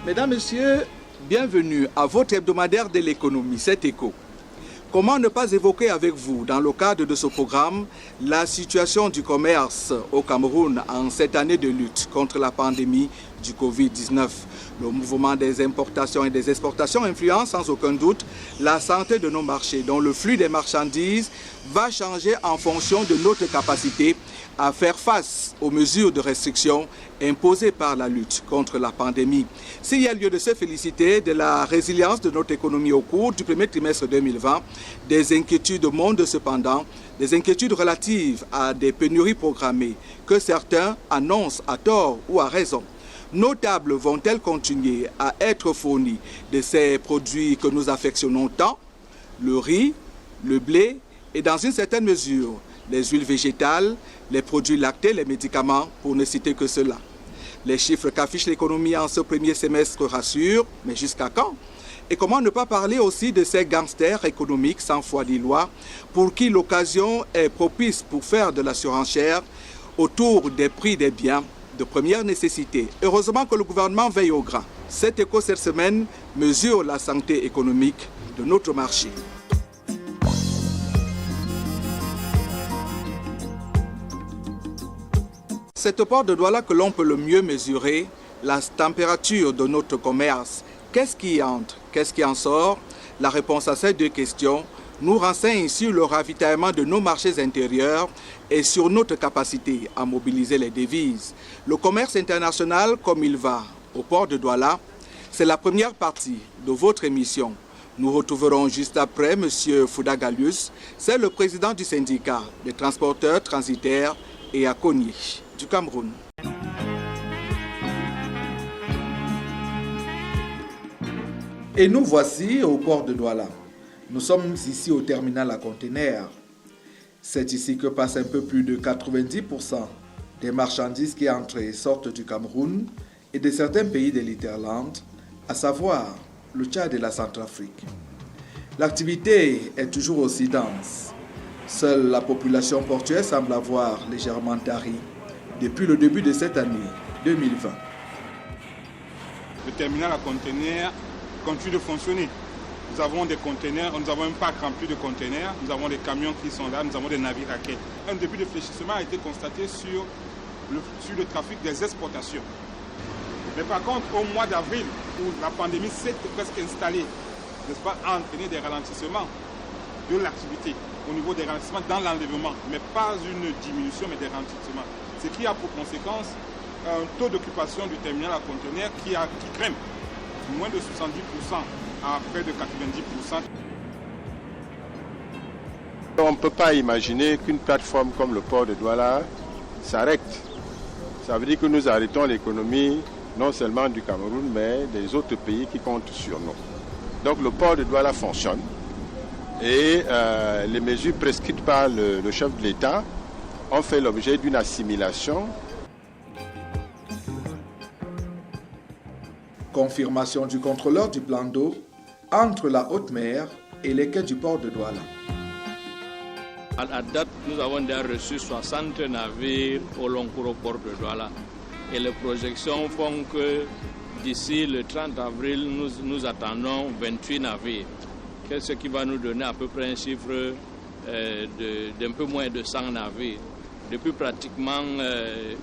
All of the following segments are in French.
Mesdames, Messieurs, bienvenue à votre hebdomadaire de l'économie, cet écho. Comment ne pas évoquer avec vous, dans le cadre de ce programme, la situation du commerce au Cameroun en cette année de lutte contre la pandémie du Covid-19. Le mouvement des importations et des exportations influence sans aucun doute la santé de nos marchés, dont le flux des marchandises va changer en fonction de notre capacité à faire face aux mesures de restriction imposées par la lutte contre la pandémie. S'il y a lieu de se féliciter de la résilience de notre économie au cours du premier trimestre 2020, des inquiétudes montent cependant, des inquiétudes relatives à des pénuries programmées que certains annoncent à tort ou à raison. Nos tables vont-elles continuer à être fournies de ces produits que nous affectionnons tant, le riz, le blé et dans une certaine mesure les huiles végétales, les produits lactés, les médicaments, pour ne citer que cela. Les chiffres qu'affiche l'économie en ce premier semestre rassurent, mais jusqu'à quand? Et comment ne pas parler aussi de ces gangsters économiques sans foi ni loi, pour qui l'occasion est propice pour faire de la surenchère autour des prix des biens de première nécessité. Heureusement que le gouvernement veille au grain. Cet écho cette semaine mesure la santé économique de notre marché. C'est au port de Douala que l'on peut le mieux mesurer la température de notre commerce. Qu'est-ce qui entre? Qu'est-ce qui en sort? La réponse à ces deux questions nous renseigne sur le ravitaillement de nos marchés intérieurs et sur notre capacité à mobiliser les devises. Le commerce international comme il va au port de Douala, c'est la première partie de votre émission. Nous retrouverons juste après M. Fouda Galius, c'est le président du syndicat des transporteurs transitaires et à Kony du Cameroun. Et nous voici au port de Douala. Nous sommes ici au terminal à conteneurs. C'est ici que passent un peu plus de 90% des marchandises qui entrent et sortent du Cameroun et de certains pays de l'Interland, à savoir le Tchad et la Centrafrique. L'activité est toujours aussi dense. Seule la population portuaire semble avoir légèrement tari depuis le début de cette année 2020. Le terminal à conteneurs continue de fonctionner. Nous avons des conteneurs, nous avons un parc rempli de conteneurs, nous avons des camions qui sont là, nous avons des navires à quai. Un début de fléchissement a été constaté sur le trafic des exportations. Mais par contre, au mois d'avril, où la pandémie s'est presque installée, n'est-ce pas, a entraîné des ralentissements de l'activité au niveau des ralentissements dans l'enlèvement, mais pas une diminution, mais des ralentissements. Ce qui a pour conséquence un taux d'occupation du terminal à conteneurs qui grimpe, moins de 70% à près de 90%. On ne peut pas imaginer qu'une plateforme comme le port de Douala s'arrête. Ça veut dire que nous arrêtons l'économie non seulement du Cameroun, mais des autres pays qui comptent sur nous. Donc le port de Douala fonctionne et les mesures prescrites par le chef de l'État ont fait l'objet d'une assimilation. Confirmation du contrôleur du plan d'eau entre la haute mer et les quais du port de Douala. À date, nous avons déjà reçu 60 navires au long cours au port de Douala. Et les projections font que d'ici le 30 avril, nous attendons 28 navires. Ce qui va nous donner à peu près un chiffre d'un peu moins de 100 navires. Depuis pratiquement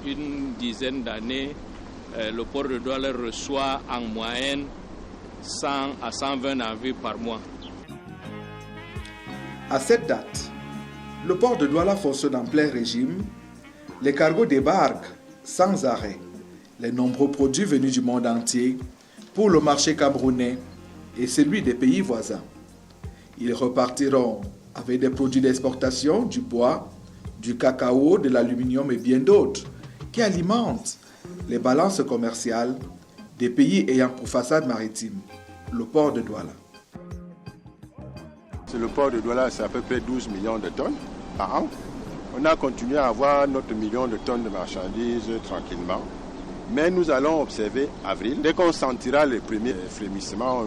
une dizaine d'années, le port de Douala reçoit en moyenne 100 à 120 navires par mois. À cette date, le port de Douala fonctionne en plein régime. Les cargos débarquent sans arrêt. Les nombreux produits venus du monde entier pour le marché camerounais et celui des pays voisins. Ils repartiront avec des produits d'exportation, du bois, du cacao, de l'aluminium et bien d'autres qui alimentent les balances commerciales des pays ayant pour façade maritime le port de Douala. Le port de Douala, c'est à peu près 12 millions de tonnes par an. On a continué à avoir notre million de tonnes de marchandises tranquillement. Mais nous allons observer avril. Dès qu'on sentira les premiers frémissements,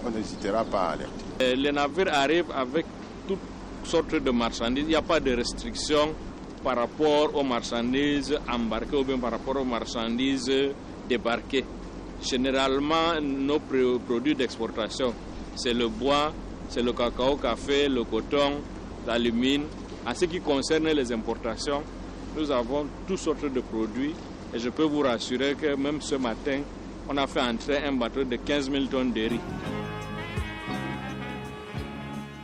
on n'hésitera pas à alerter. Les navires arrivent avec toutes sortes de marchandises. Il n'y a pas de restriction par rapport aux marchandises embarquées ou bien par rapport aux marchandises débarquées. Généralement, nos produits d'exportation, c'est le bois, c'est le cacao, café, le coton, l'alumine. En ce qui concerne les importations, nous avons toutes sortes de produits et je peux vous rassurer que même ce matin, on a fait entrer un bateau de 15 000 tonnes de riz.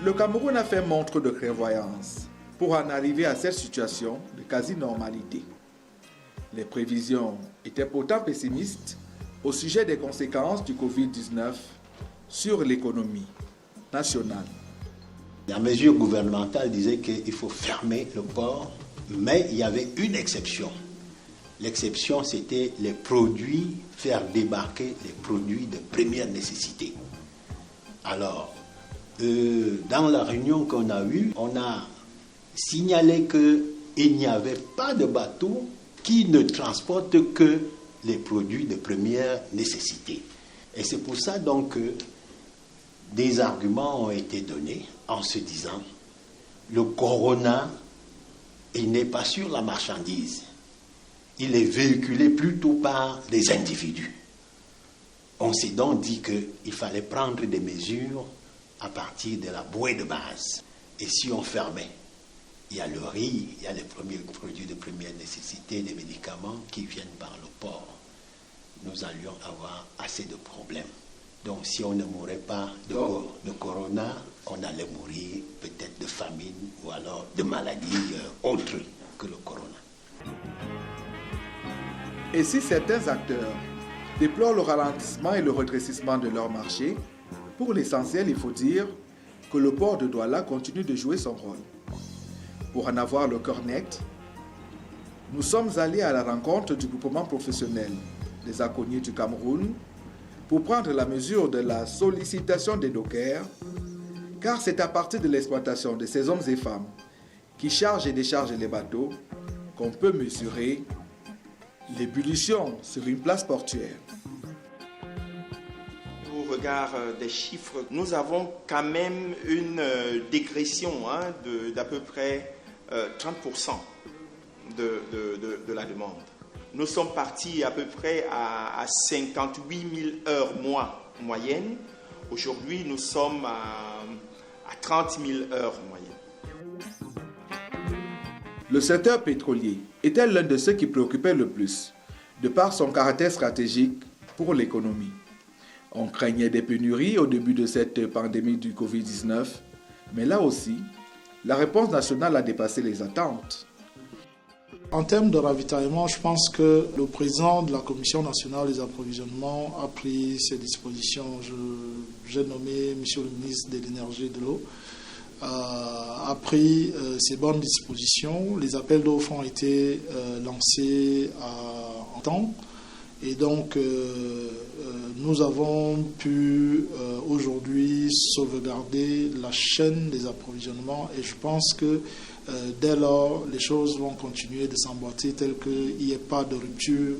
Le Cameroun a fait montre de clairvoyance pour en arriver à cette situation de quasi-normalité. Les prévisions étaient pourtant pessimistes au sujet des conséquences du Covid-19 sur l'économie nationale. La mesure gouvernementale disait qu'il faut fermer le port, mais il y avait une exception. L'exception, c'était les produits, faire débarquer les produits de première nécessité. Alors, dans la réunion qu'on a eue, on a signalé qu'il n'y avait pas de bateau qui ne transporte que les produits de première nécessité. Et c'est pour ça donc que des arguments ont été donnés en se disant le corona, il n'est pas sur la marchandise, il est véhiculé plutôt par des individus. On s'est donc dit qu'il fallait prendre des mesures à partir de la bouée de base. Et si on fermait, il y a le riz, il y a les premiers produits de première nécessité, des médicaments qui viennent par le port. Nous allions avoir assez de problèmes. Donc si on ne mourait pas de corona, on allait mourir peut-être de famine ou alors de maladies autres que le corona. Et si certains acteurs déplorent le ralentissement et le rétrécissement de leur marché, pour l'essentiel, il faut dire que le port de Douala continue de jouer son rôle. Pour en avoir le cœur net, nous sommes allés à la rencontre du groupement professionnel des aconniers du Cameroun pour prendre la mesure de la sollicitation des dockers, car c'est à partir de l'exploitation de ces hommes et femmes qui chargent et déchargent les bateaux qu'on peut mesurer l'ébullition sur une place portuaire. Au regard des chiffres, nous avons quand même une dégression d'à peu près 30% de la demande. Nous sommes partis à peu près à 58 000 heures mois moyenne. Aujourd'hui, nous sommes à 30 000 heures moyenne. Le secteur pétrolier était l'un de ceux qui préoccupait le plus, de par son caractère stratégique pour l'économie. On craignait des pénuries au début de cette pandémie du Covid-19, mais là aussi, la réponse nationale a dépassé les attentes. En termes de ravitaillement, je pense que le président de la Commission nationale des approvisionnements a pris ses dispositions. J'ai nommé M. le ministre de l'Énergie et de l'Eau, a pris ses bonnes dispositions. Les appels d'offres ont été lancés en temps. Et donc, nous avons pu aujourd'hui sauvegarder la chaîne des approvisionnements et je pense que dès lors, les choses vont continuer de s'emboîter tel qu'il n'y ait pas de rupture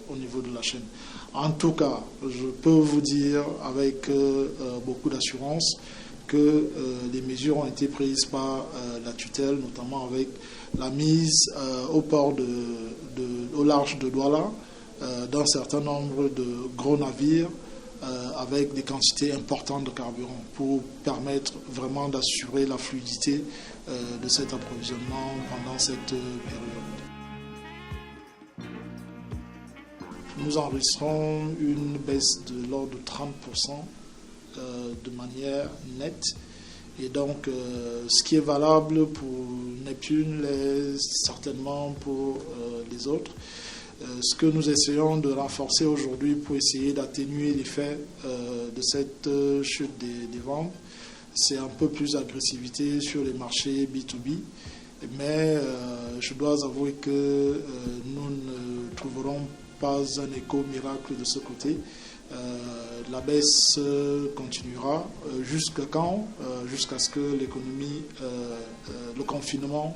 au niveau de la chaîne. En tout cas, je peux vous dire avec beaucoup d'assurance que les mesures ont été prises par la tutelle, notamment avec la mise au large de Douala, d'un certain nombre de gros navires avec des quantités importantes de carburant pour permettre vraiment d'assurer la fluidité de cet approvisionnement pendant cette période. Nous enregistrons une baisse de l'ordre de 30% de manière nette. Et donc, ce qui est valable pour Neptune l'est certainement pour les autres. Ce que nous essayons de renforcer aujourd'hui pour essayer d'atténuer l'effet de cette chute des ventes, c'est un peu plus d'agressivité sur les marchés B2B. Mais je dois avouer que nous ne trouverons pas un écho miracle de ce côté. La baisse continuera jusqu'à quand? Jusqu'à ce que l'économie, le confinement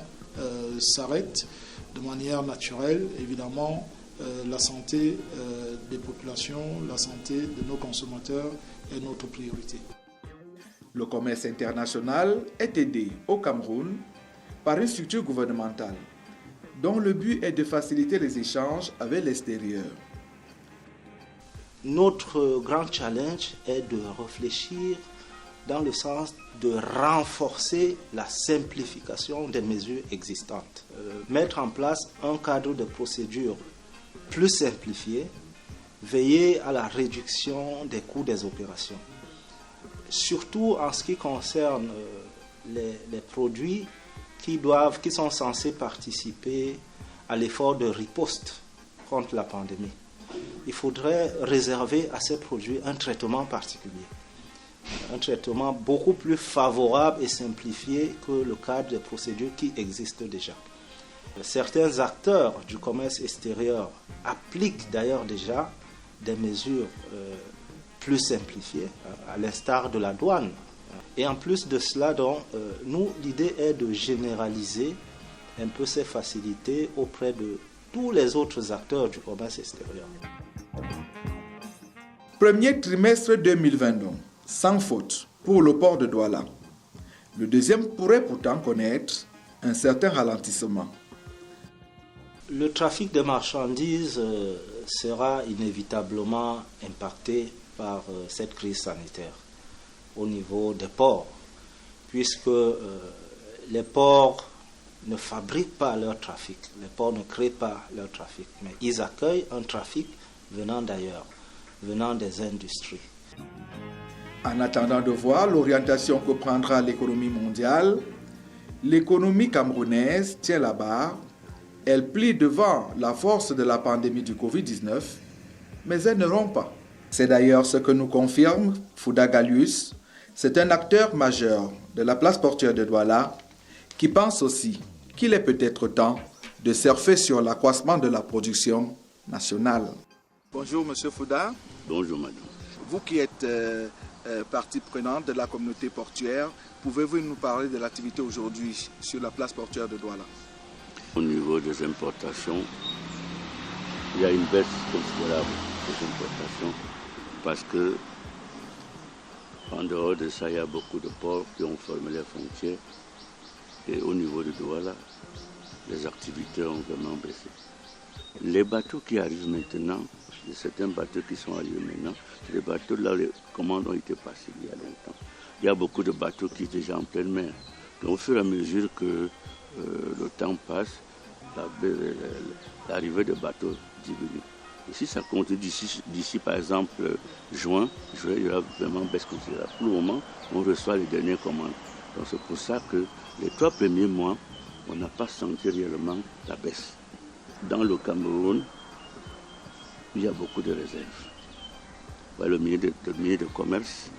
s'arrête de manière naturelle. Évidemment, la santé des populations, la santé de nos consommateurs est notre priorité. Le commerce international est aidé au Cameroun par une structure gouvernementale dont le but est de faciliter les échanges avec l'extérieur. notre grand challenge est de réfléchir dans le sens de renforcer la simplification des mesures existantes. Mettre en place un cadre de procédure plus simplifié, veiller à la réduction des coûts des opérations. Surtout en ce qui concerne les produits qui sont censés participer à l'effort de riposte contre la pandémie. Il faudrait réserver à ces produits un traitement particulier. Un traitement beaucoup plus favorable et simplifié que le cadre de procédures qui existe déjà. Certains acteurs du commerce extérieur appliquent d'ailleurs déjà des mesures plus simplifiées, à l'instar de la douane. Et en plus de cela, l'idée est de généraliser un peu ces facilités auprès de tous les autres acteurs du commerce extérieur. Premier trimestre 2022, sans faute pour le port de Douala. Le deuxième pourrait pourtant connaître un certain ralentissement. Le trafic de marchandises sera inévitablement impacté par cette crise sanitaire au niveau des ports, puisque les ports ne fabriquent pas leur trafic, les ports ne créent pas leur trafic, mais ils accueillent un trafic venant d'ailleurs, venant des industries. En attendant de voir l'orientation que prendra l'économie mondiale, l'économie camerounaise tient la barre. Elle plie devant la force de la pandémie du Covid-19, mais elle ne rompt pas. C'est d'ailleurs ce que nous confirme Fouda Galius. C'est un acteur majeur de la place portuaire de Douala qui pense aussi qu'il est peut-être temps de surfer sur l'accroissement de la production nationale. Bonjour Monsieur Fouda. Bonjour Madame. Vous qui êtes partie prenante de la communauté portuaire, pouvez-vous nous parler de l'activité aujourd'hui sur la place portuaire de Douala? Au niveau des importations, il y a une baisse considérable des importations parce que en dehors de ça, il y a beaucoup de ports qui ont fermé les frontières et au niveau de Douala, les activités ont vraiment baissé. Les bateaux qui arrivent maintenant, il y a certains bateaux qui sont arrivés maintenant, c'est des bateaux là où les commandes ont été passées il y a longtemps. Il y a beaucoup de bateaux qui sont déjà en pleine mer. Donc au fur et à mesure que le temps passe, l'arrivée de bateaux diminue. Et si ça continue d'ici par exemple juin, il y aura vraiment baisse considérable. Pour le moment, on reçoit les dernières commandes. Donc c'est pour ça que les 3 premiers mois, on n'a pas senti réellement la baisse. Dans le Cameroun, il y a beaucoup de réserves. Le ministre de Commerce,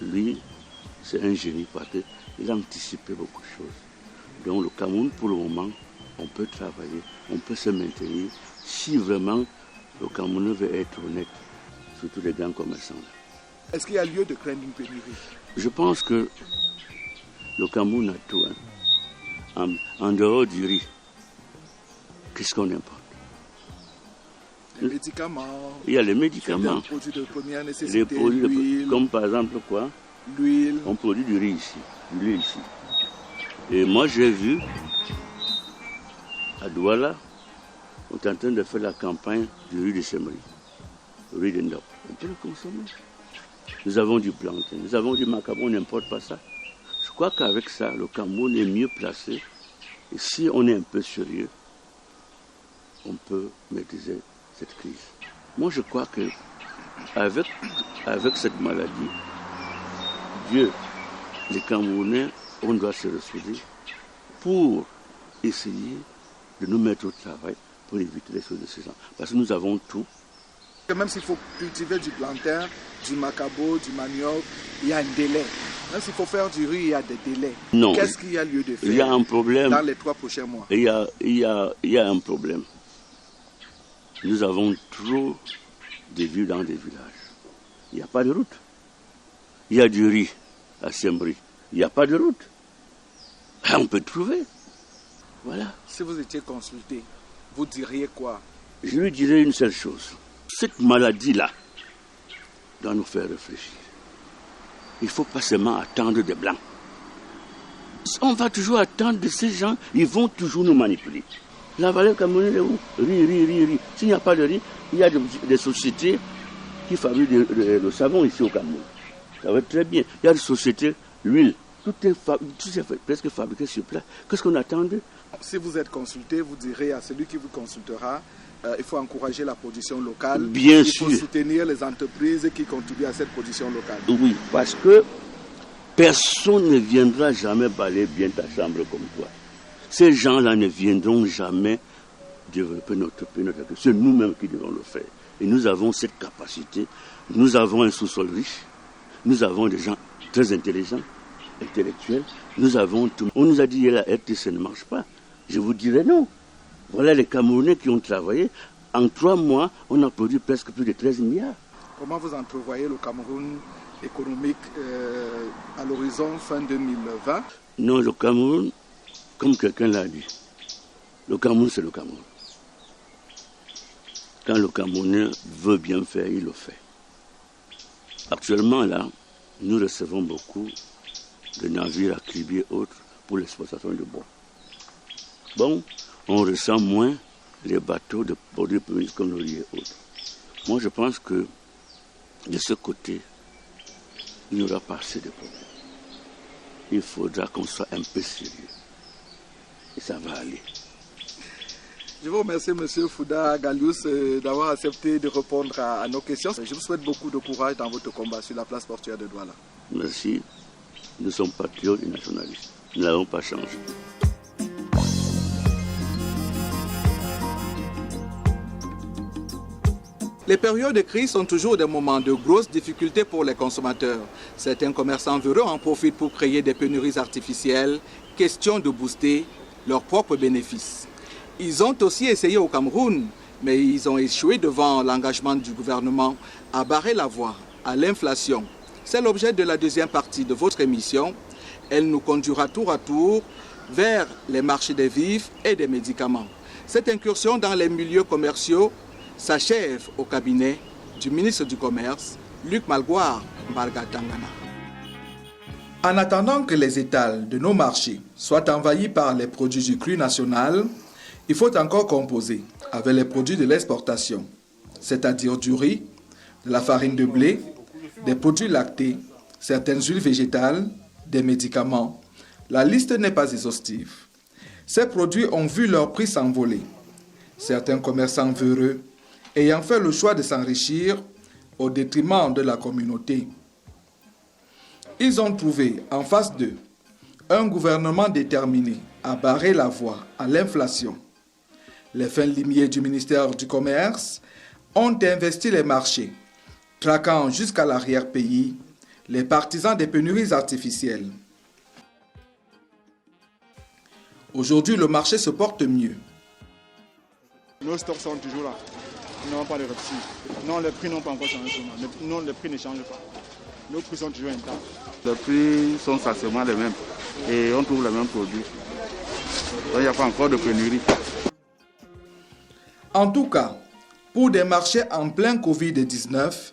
lui, c'est un génie parce qu'il a anticipé beaucoup de choses. Donc le Cameroun, pour le moment, on peut travailler, on peut se maintenir si vraiment le Cameroun veut être honnête, surtout les grands commerçants. Est-ce qu'il y a lieu de craindre une pénurie? Je pense que le Cameroun a tout. En dehors du riz, qu'est-ce qu'on importe? Les médicaments. Il y a les médicaments. Les produits de première nécessité. Les produits comme par exemple quoi? L'huile. On produit du riz ici, de l'huile ici. Et moi j'ai vu à Douala, on est en train de faire la campagne du riz de Semri, le riz de Ndop. On peut le consommer. Nous avons du plantain, nous avons du macaron, on n'importe pas ça. Je crois qu'avec ça, le Cameroun est mieux placé. Et si on est un peu sérieux, on peut maîtriser cette crise. Moi, je crois que avec cette maladie, Dieu, les Camerounais, on doit se ressouder pour essayer de nous mettre au travail pour éviter les choses de ce genre. Parce que nous avons tout. Même s'il faut cultiver du plantain, du macabo, du manioc, il y a un délai. Même s'il faut faire du riz, il y a des délais. Non. Qu'est-ce qu'il y a lieu de faire? Il y a un problème. Dans les 3 prochains mois. Il y a un problème. Nous avons trop de villes dans des villages. Il n'y a pas de route. Il y a du riz à Sembri. Il n'y a pas de route. On peut trouver. Voilà. Si vous étiez consulté, vous diriez quoi? Je lui dirais une seule chose. Cette maladie-là doit nous faire réfléchir. Il ne faut pas seulement attendre des Blancs. On va toujours attendre de ces gens, ils vont toujours nous manipuler. La valeur camerounaise est où? Riz. S'il n'y a pas de riz, il y a des sociétés qui fabriquent le savon ici au Cameroun. Ça va être très bien. Il y a des sociétés, l'huile. Tout est presque fabriqué sur place. Qu'est-ce qu'on attend d'eux? Si vous êtes consulté, vous direz à celui qui vous consultera, il faut encourager la production locale. Bien sûr. Il faut soutenir les entreprises qui contribuent à cette production locale. Oui, parce que personne ne viendra jamais balayer bien ta chambre comme toi. Ces gens-là ne viendront jamais développer notre pays, notre culture. C'est nous-mêmes qui devons le faire. Et nous avons cette capacité. Nous avons un sous-sol riche. Nous avons des gens très intelligents, intellectuels. Nous avons tout. On nous a dit que la RTC ne marche pas. Je vous dirais non. Voilà les Camerounais qui ont travaillé. En 3 mois, on a produit presque plus de 13 milliards. Comment vous entrevoyez le Cameroun économique à l'horizon fin 2020? Non, le Cameroun, comme quelqu'un l'a dit, le Cameroun, c'est le Cameroun. Quand le Camerounais veut bien faire, il le fait. Actuellement, là, nous recevons beaucoup de navires à Kribi et autres pour l'exportation de bois. Bon, on ressent moins les bateaux de produits premiers comme le riz et autres. Moi, je pense que de ce côté, il n'y aura pas assez de problèmes. Il faudra qu'on soit un peu sérieux. Et ça va aller. Je vous remercie, M. Fouda Galius, d'avoir accepté de répondre à nos questions. Je vous souhaite beaucoup de courage dans votre combat sur la place portuaire de Douala. Merci. Nous sommes patriotes et nationalistes. Nous n'avons pas changé. Les périodes de crise sont toujours des moments de grosses difficultés pour les consommateurs. Certains commerçants véreux en profitent pour créer des pénuries artificielles, question de booster leurs propres bénéfices. Ils ont aussi essayé au Cameroun, mais ils ont échoué devant l'engagement du gouvernement à barrer la voie à l'inflation. C'est l'objet de la deuxième partie de votre émission. Elle nous conduira tour à tour vers les marchés des vivres et des médicaments. Cette incursion dans les milieux commerciaux s'achève au cabinet du ministre du Commerce, Luc Malgoire Mbargatangana. En attendant que les étals de nos marchés soient envahis par les produits du cru national, il faut encore composer avec les produits de l'exportation, c'est-à-dire du riz, de la farine de blé, des produits lactés, certaines huiles végétales, des médicaments. La liste n'est pas exhaustive. Ces produits ont vu leur prix s'envoler. Certains commerçants véreux ayant fait le choix de s'enrichir au détriment de la communauté. Ils ont trouvé en face d'eux un gouvernement déterminé à barrer la voie à l'inflation. Les fins limiers du ministère du Commerce ont investi les marchés, traquant jusqu'à l'arrière-pays les partisans des pénuries artificielles. Aujourd'hui, le marché se porte mieux. Nos stocks sont toujours là. Nous n'avons pas de rupture. Non, les prix n'ont pas encore changé. Non, les prix ne changent pas. Nos prix sont toujours intacts. Les prix sont sensiblement les mêmes et on trouve les mêmes produits. Donc, il n'y a pas encore de pénurie. En tout cas, pour des marchés en plein Covid-19,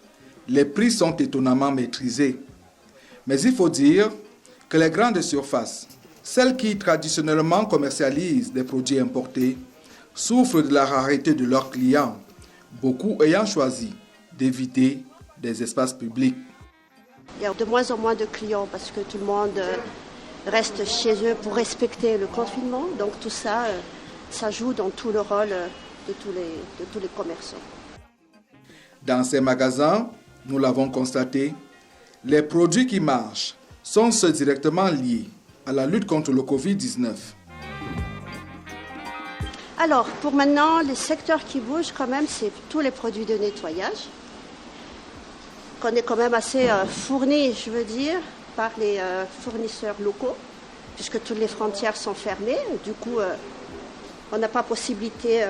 les prix sont étonnamment maîtrisés. Mais il faut dire que les grandes surfaces, celles qui traditionnellement commercialisent des produits importés, souffrent de la rareté de leurs clients, beaucoup ayant choisi d'éviter des espaces publics. Il y a de moins en moins de clients parce que tout le monde reste chez eux pour respecter le confinement. Donc tout ça, ça joue dans tout le rôle de tous les commerçants. Dans ces magasins, nous l'avons constaté, les produits qui marchent sont ceux directement liés à la lutte contre le Covid-19. Alors, pour maintenant, les secteurs qui bougent quand même, c'est tous les produits de nettoyage, qu'on est quand même assez fournis, je veux dire, par les fournisseurs locaux, puisque toutes les frontières sont fermées. Du coup, on n'a pas possibilité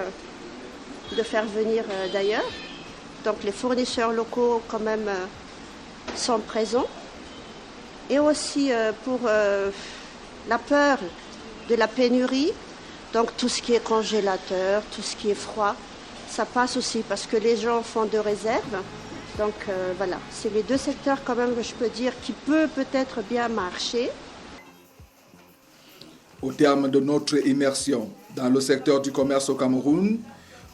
de faire venir d'ailleurs. Donc, les fournisseurs locaux, quand même, sont présents. Et aussi pour la peur de la pénurie, donc tout ce qui est congélateur, tout ce qui est froid, ça passe aussi parce que les gens font de réserves. Donc voilà, c'est les deux secteurs quand même que je peux dire qui peut-être bien marcher. Au terme de notre immersion Dans le secteur du commerce au Cameroun,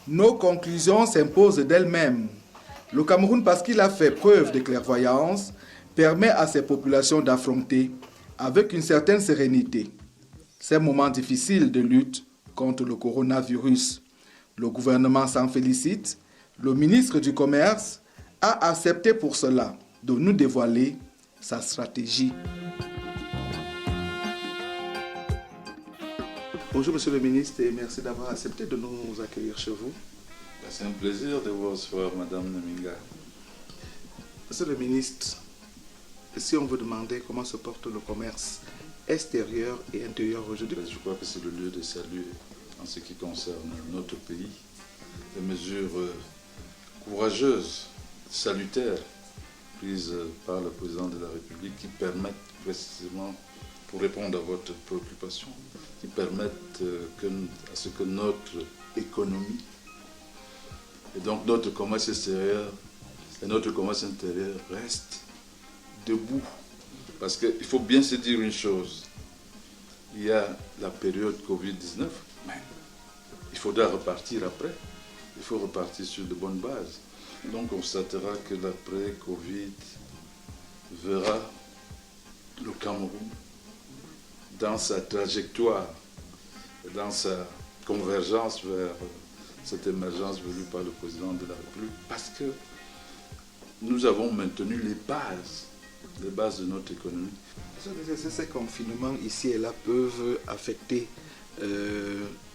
nos conclusions s'imposent d'elles-mêmes. Le Cameroun, parce qu'il a fait preuve de clairvoyance, permet à ses populations d'affronter avec une certaine sérénité ces moments difficiles de lutte contre le coronavirus. Le gouvernement s'en félicite. Le ministre du Commerce a accepté pour cela de nous dévoiler sa stratégie. Bonjour Monsieur le ministre et merci d'avoir accepté de nous accueillir chez vous. C'est un plaisir de vous recevoir, Madame Naminga. Monsieur le ministre, si on vous demandait comment se porte le commerce extérieur et intérieur aujourd'hui? Je crois que c'est le lieu de saluer en ce qui concerne notre pays. Des mesures courageuses, salutaires, prises par le président de la République qui permettent précisément, pour répondre à votre préoccupation, qui permettent à ce que notre économie et donc notre commerce extérieur et notre commerce intérieur restent debout. Parce qu'il faut bien se dire une chose, il y a la période Covid-19, mais il faudra repartir après. Il faut repartir sur de bonnes bases. Donc on constatera que l'après-Covid verra le Cameroun dans sa trajectoire, dans sa convergence vers cette émergence voulue par le président de la République, parce que nous avons maintenu les bases de notre économie. Ces confinements ici et là peuvent affecter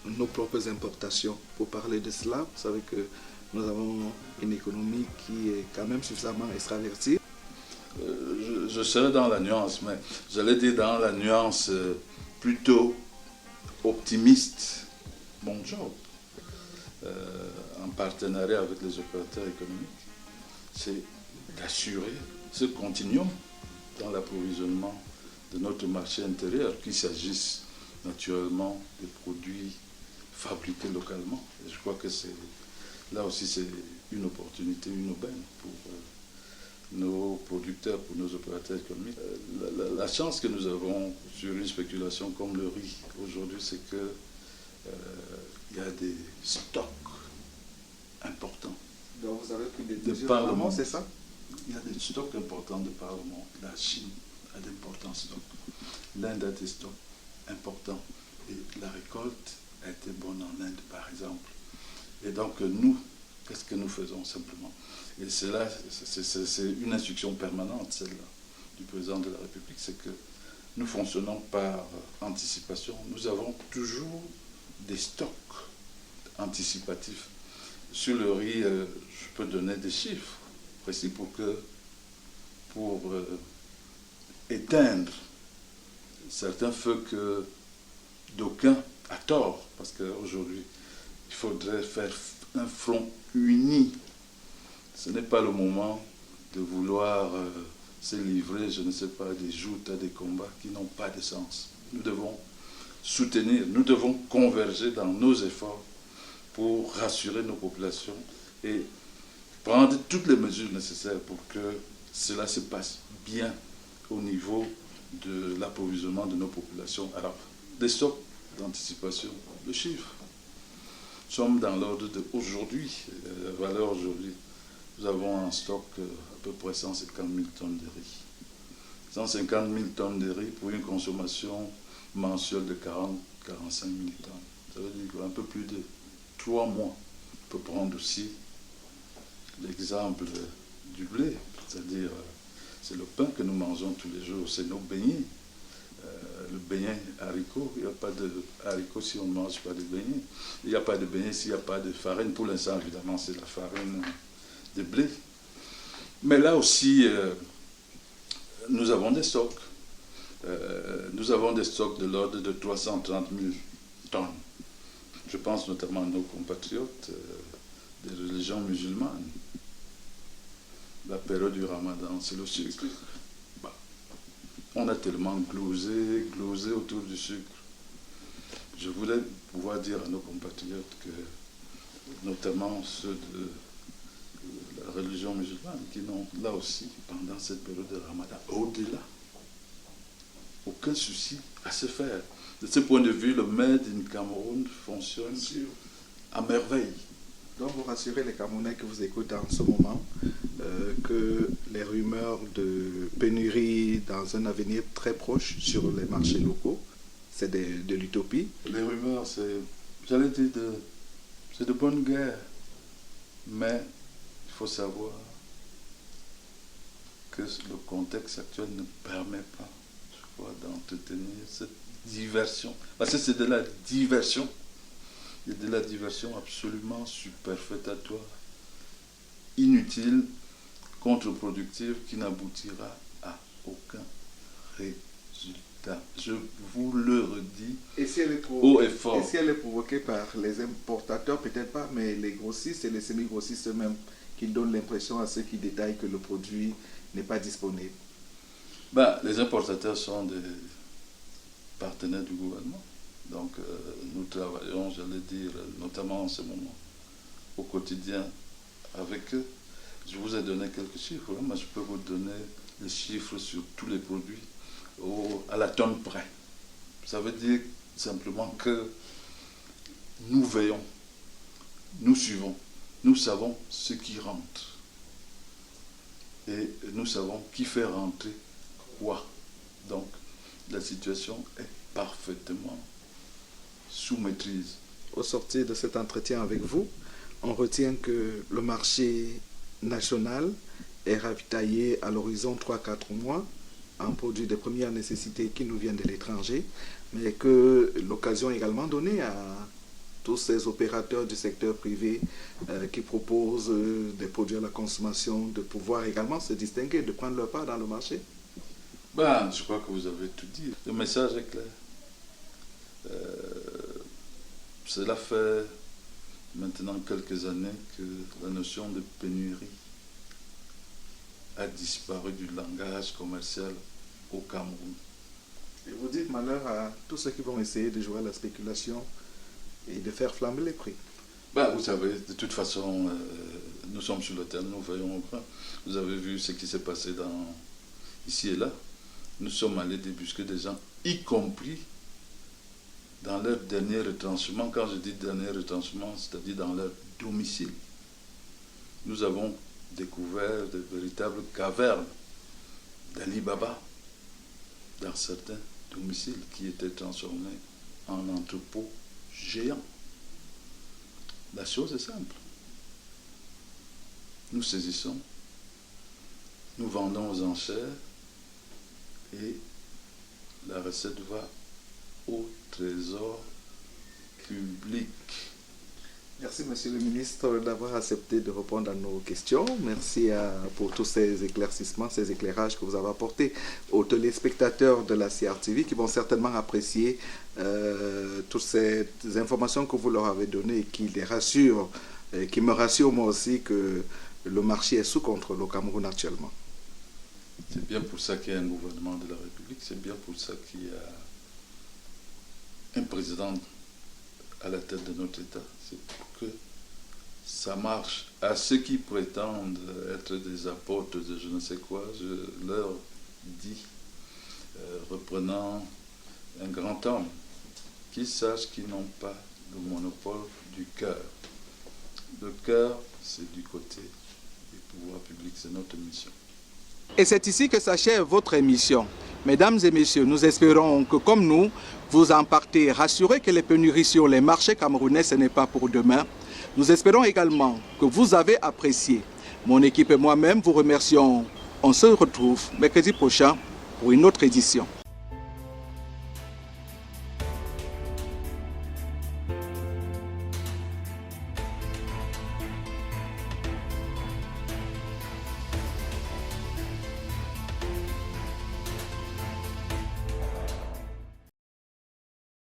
nos propres importations. Pour parler de cela, vous savez que nous avons une économie qui est quand même suffisamment extravertie. Je serai dans la nuance, mais j'allais dire dans la nuance plutôt optimiste. Mon job, en partenariat avec les opérateurs économiques, c'est d'assurer ce continuum dans l'approvisionnement de notre marché intérieur, qu'il s'agisse naturellement des produits fabriqués localement. Et je crois que là aussi c'est une opportunité, une aubaine pour nos producteurs, pour nos opérateurs économiques. La chance que nous avons sur une spéculation comme le riz aujourd'hui, c'est que il y a des stocks importants. Donc vous avez pris des de mesures Parlement, c'est ça? Il y a des stocks importants de Parlement. La Chine a d'importants stocks. L'Inde a des stocks importants. Et la récolte a été bonne en Inde, par exemple. Et donc nous, qu'est-ce que nous faisons simplement? Et c'est là, c'est une instruction permanente, celle-là, du président de la République, c'est que nous fonctionnons par anticipation. Nous avons toujours des stocks anticipatifs. Sur le riz, je peux donner des chiffres précis pour éteindre certains feux que d'aucuns, à tort, parce qu'aujourd'hui, il faudrait faire un front uni. Ce n'est pas le moment de vouloir se livrer, je ne sais pas, des joutes à des combats qui n'ont pas de sens. Nous devons soutenir, nous devons converger dans nos efforts pour rassurer nos populations et prendre toutes les mesures nécessaires pour que cela se passe bien au niveau de l'approvisionnement de nos populations. Alors, des stocks d'anticipation, le chiffre. Nous sommes dans l'ordre d'aujourd'hui, la valeur aujourd'hui. Nous avons en stock à peu près 150 000 tonnes de riz. 150 000 tonnes de riz pour une consommation mensuelle de 40-45 000 tonnes. Ça veut dire qu'un peu plus de 3 mois. On peut prendre aussi l'exemple du blé, c'est-à-dire c'est le pain que nous mangeons tous les jours, c'est nos beignets. Le beignet haricot, il n'y a pas de haricot si on ne mange pas de beignet. Il n'y a pas de beignet s'il n'y a pas de farine. Pour l'instant, évidemment, c'est la farine de blé. Mais là aussi, nous avons des stocks. Nous avons des stocks de l'ordre de 330 000 tonnes. Je pense notamment à nos compatriotes des religions musulmanes. La période du Ramadan, c'est le sucre. On a tellement glosé autour du sucre. Je voulais pouvoir dire à nos compatriotes que, notamment ceux de la religion musulmane, qui n'ont là aussi, pendant cette période de Ramadan, au-delà aucun souci à se faire. De ce point de vue, le Made in Cameroun fonctionne à merveille. Donc vous rassurez les Camerounais que vous écoutent en ce moment que les rumeurs de pénurie dans un avenir très proche sur les marchés locaux, c'est de l'utopie. Les rumeurs, j'allais dire, c'est de bonne guerre. Mais il faut savoir que le contexte actuel ne permet pas, je crois, d'entretenir cette diversion. Parce que c'est de la diversion. Il y a de la diversion absolument superfétatoire, inutile, contre-productive, qui n'aboutira à aucun résultat. Je vous le redis haut et fort. Et si elle est provoquée par les importateurs, peut-être pas, mais les grossistes et les semi-grossistes eux-mêmes, qui donnent l'impression à ceux qui détaillent que le produit n'est pas disponible? Les importateurs sont des partenaires du gouvernement. Donc nous travaillons, j'allais dire, notamment en ce moment, au quotidien avec eux. Je vous ai donné quelques chiffres, hein. Moi je peux vous donner les chiffres sur tous les produits à la tonne près. Ça veut dire simplement que nous veillons, nous suivons, nous savons ce qui rentre. Et nous savons qui fait rentrer quoi. Donc la situation est parfaitement sous maîtrise. Au sortir de cet entretien avec vous, on retient que le marché national est ravitaillé à l'horizon 3-4 mois en produits de première nécessité qui nous viennent de l'étranger, mais que l'occasion est également donnée à tous ces opérateurs du secteur privé qui proposent des produits à la consommation de pouvoir également se distinguer, de prendre leur part dans le marché. Je crois que vous avez tout dit. Le message est clair. Cela fait maintenant quelques années que la notion de pénurie a disparu du langage commercial au Cameroun. Et vous dites malheur à tous ceux qui vont essayer de jouer à la spéculation et de faire flamber les prix. Vous savez, de toute façon, nous sommes sur le terrain, nous voyons au point. Vous avez vu ce qui s'est passé ici et là. Nous sommes allés débusquer des gens, y compris dans leur dernier retranchement. Quand je dis dernier retranchement, c'est-à-dire dans leur domicile. Nous avons découvert de véritables cavernes d'Ali Baba dans certains domiciles qui étaient transformés en entrepôts géants. La chose est simple. Nous saisissons, nous vendons aux enchères et la recette va au trésor public. Merci, Monsieur le ministre, d'avoir accepté de répondre à nos questions. Merci pour tous ces éclaircissements, ces éclairages que vous avez apportés aux téléspectateurs de la CRTV qui vont certainement apprécier toutes ces informations que vous leur avez données et qui les rassurent, et qui me rassurent moi aussi que le marché est sous contrôle au Cameroun actuellement. C'est bien pour ça qu'il y a un gouvernement de la République, c'est bien pour ça qu'il y a un président à la tête de notre État. C'est pour que ça marche. À ceux qui prétendent être des apôtres de je ne sais quoi, je leur dis, reprenant un grand homme, qu'ils sachent qu'ils n'ont pas le monopole du cœur. Le cœur, c'est du côté du pouvoir public, c'est notre mission. Et c'est ici que s'achève votre émission. Mesdames et messieurs, nous espérons que comme nous, vous en partez rassurés que les pénuries sur les marchés camerounais, ce n'est pas pour demain. Nous espérons également que vous avez apprécié. Mon équipe et moi-même vous remercions. On se retrouve mercredi prochain pour une autre édition.